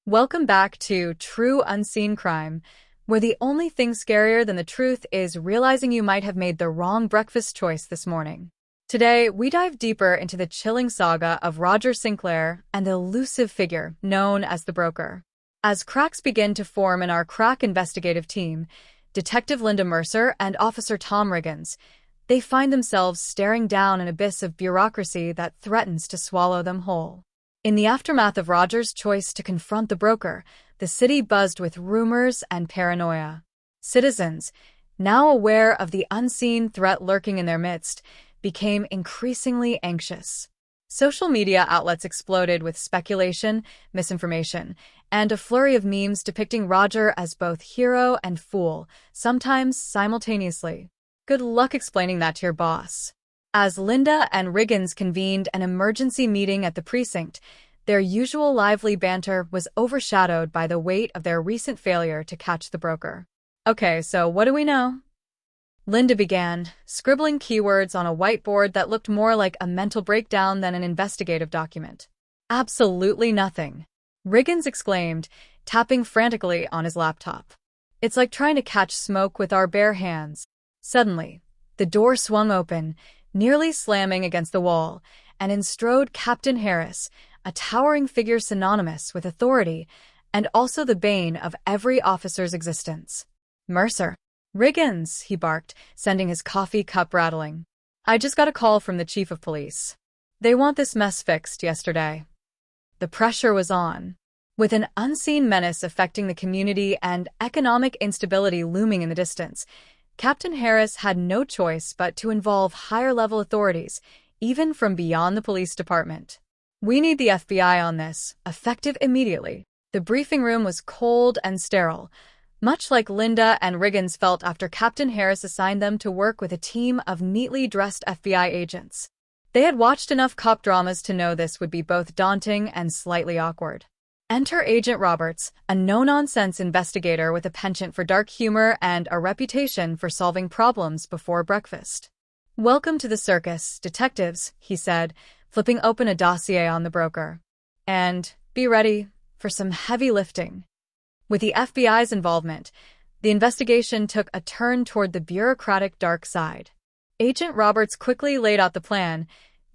Welcome back to True Unseen Crime, where the only thing scarier than the truth is realizing you might have made the wrong breakfast choice this morning. Today, we dive deeper into the chilling saga of Roger Sinclair and the elusive figure known as the Broker. As cracks begin to form in our crack investigative team, Detective Linda Mercer and Officer Tom Riggins, they find themselves staring down an abyss of bureaucracy that threatens to swallow them whole. In the aftermath of Roger's choice to confront the Broker, the city buzzed with rumors and paranoia. Citizens, now aware of the unseen threat lurking in their midst, became increasingly anxious. Social media outlets exploded with speculation, misinformation, and a flurry of memes depicting Roger as both hero and fool, sometimes simultaneously. Good luck explaining that to your boss. As Linda and Riggins convened an emergency meeting at the precinct, their usual lively banter was overshadowed by the weight of their recent failure to catch the Broker. Okay, so what do we know? Linda began, scribbling keywords on a whiteboard that looked more like a mental breakdown than an investigative document. Absolutely nothing, Riggins exclaimed, tapping frantically on his laptop. It's like trying to catch smoke with our bare hands. Suddenly, the door swung open, nearly slamming against the wall, and in strode Captain Harris, a towering figure synonymous with authority and also the bane of every officer's existence. Mercer. Riggins, he barked, sending his coffee cup rattling. I just got a call from the chief of police. They want this mess fixed yesterday. The pressure was on. With an unseen menace affecting the community and economic instability looming in the distance, Captain Harris had no choice but to involve higher-level authorities, even from beyond the police department. We need the FBI on this, effective immediately. The briefing room was cold and sterile, much like Linda and Riggins felt after Captain Harris assigned them to work with a team of neatly dressed FBI agents. They had watched enough cop dramas to know this would be both daunting and slightly awkward. Enter Agent Roberts, a no-nonsense investigator with a penchant for dark humor and a reputation for solving problems before breakfast. Welcome to the circus, detectives, he said, flipping open a dossier on the Broker. And be ready for some heavy lifting. With the FBI's involvement, the investigation took a turn toward the bureaucratic dark side. Agent Roberts quickly laid out the plan,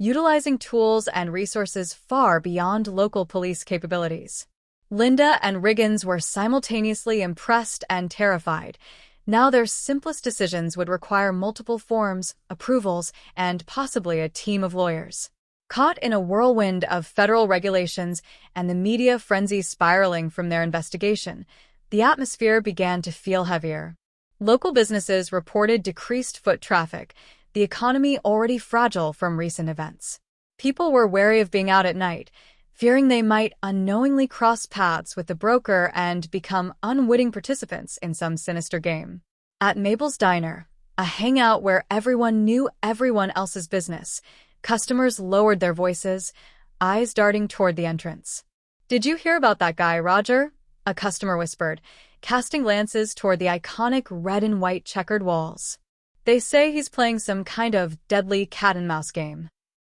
utilizing tools and resources far beyond local police capabilities. Linda and Riggins were simultaneously impressed and terrified. Now their simplest decisions would require multiple forms, approvals, and possibly a team of lawyers. Caught in a whirlwind of federal regulations and the media frenzy spiraling from their investigation, the atmosphere began to feel heavier. Local businesses reported decreased foot traffic, the economy already fragile from recent events. People were wary of being out at night, fearing they might unknowingly cross paths with the Broker and become unwitting participants in some sinister game. At Mabel's diner, a hangout where everyone knew everyone else's business, customers lowered their voices, eyes darting toward the entrance. Did you hear about that guy, Roger? A customer whispered, casting glances toward the iconic red and white checkered walls. They say he's playing some kind of deadly cat-and-mouse game.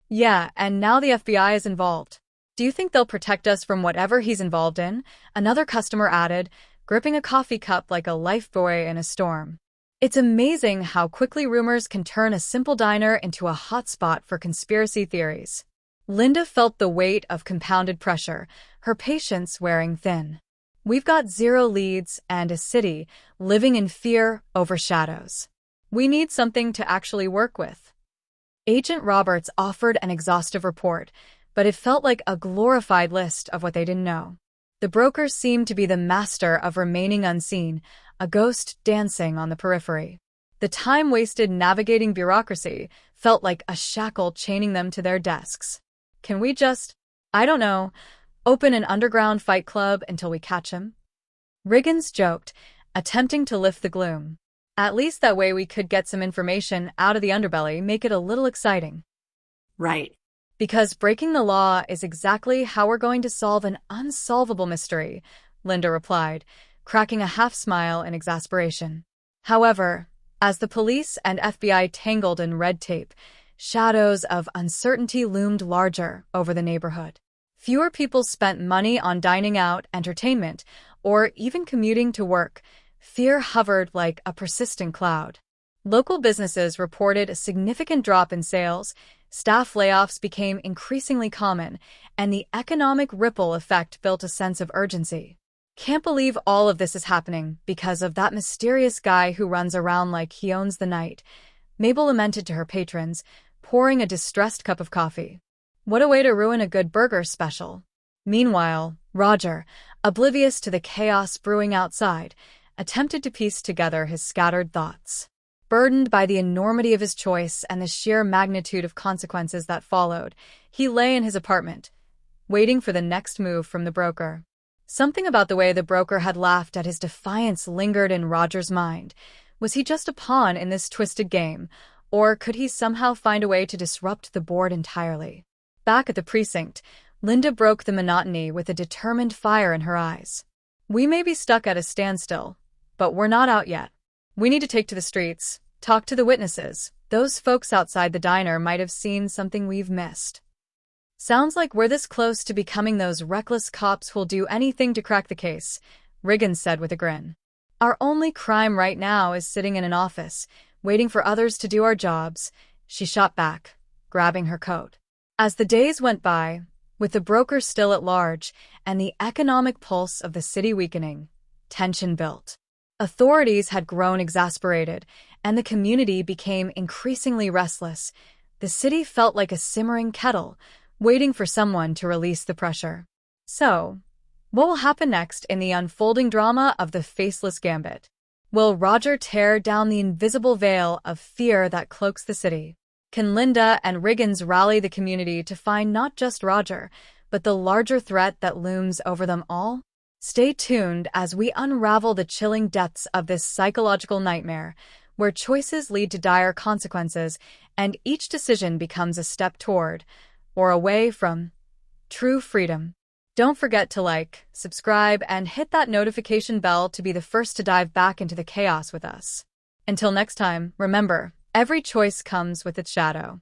Yeah, and now the FBI is involved. Do you think they'll protect us from whatever he's involved in? Another customer added, gripping a coffee cup like a lifebuoy in a storm. It's amazing how quickly rumors can turn a simple diner into a hotspot for conspiracy theories. Linda felt the weight of compounded pressure, her patience wearing thin. We've got zero leads and a city living in fear overshadows. We need something to actually work with. Agent Roberts offered an exhaustive report, but it felt like a glorified list of what they didn't know. The Broker seemed to be the master of remaining unseen, a ghost dancing on the periphery. The time wasted navigating bureaucracy felt like a shackle chaining them to their desks. Can we just, I don't know, open an underground fight club until we catch him? Riggins joked, attempting to lift the gloom. At least that way we could get some information out of the underbelly, make it a little exciting. Right. Because breaking the law is exactly how we're going to solve an unsolvable mystery, Linda replied, cracking a half-smile in exasperation. However, as the police and FBI tangled in red tape, shadows of uncertainty loomed larger over the neighborhood. Fewer people spent money on dining out, entertainment, or even commuting to work. Fear hovered like a persistent cloud. Local businesses reported a significant drop in sales, staff layoffs became increasingly common, and the economic ripple effect built a sense of urgency. Can't believe all of this is happening because of that mysterious guy who runs around like he owns the night, Mabel lamented to her patrons, pouring a distressed cup of coffee. What a way to ruin a good burger special. Meanwhile, Roger, oblivious to the chaos brewing outside, attempted to piece together his scattered thoughts. Burdened by the enormity of his choice and the sheer magnitude of consequences that followed, he lay in his apartment, waiting for the next move from the broker. Something about the way the broker had laughed at his defiance lingered in Roger's mind. Was he just a pawn in this twisted game, or could he somehow find a way to disrupt the board entirely? Back at the precinct, Linda broke the monotony with a determined fire in her eyes. We may be stuck at a standstill, but we're not out yet. We need to take to the streets, talk to the witnesses. Those folks outside the diner might have seen something we've missed. Sounds like we're this close to becoming those reckless cops who'll do anything to crack the case, Riggins said with a grin. Our only crime right now is sitting in an office, waiting for others to do our jobs, she shot back, grabbing her coat. As the days went by, with the broker still at large and the economic pulse of the city weakening, tension built. Authorities had grown exasperated, and the community became increasingly restless. The city felt like a simmering kettle, waiting for someone to release the pressure. So, what will happen next in the unfolding drama of the Faceless Gambit? Will Roger tear down the invisible veil of fear that cloaks the city? Can Linda and Riggins rally the community to find not just Roger, but the larger threat that looms over them all? Stay tuned as we unravel the chilling depths of this psychological nightmare, where choices lead to dire consequences and each decision becomes a step toward, or away from, true freedom. Don't forget to like, subscribe, and hit that notification bell to be the first to dive back into the chaos with us. Until next time, remember, every choice comes with its shadow.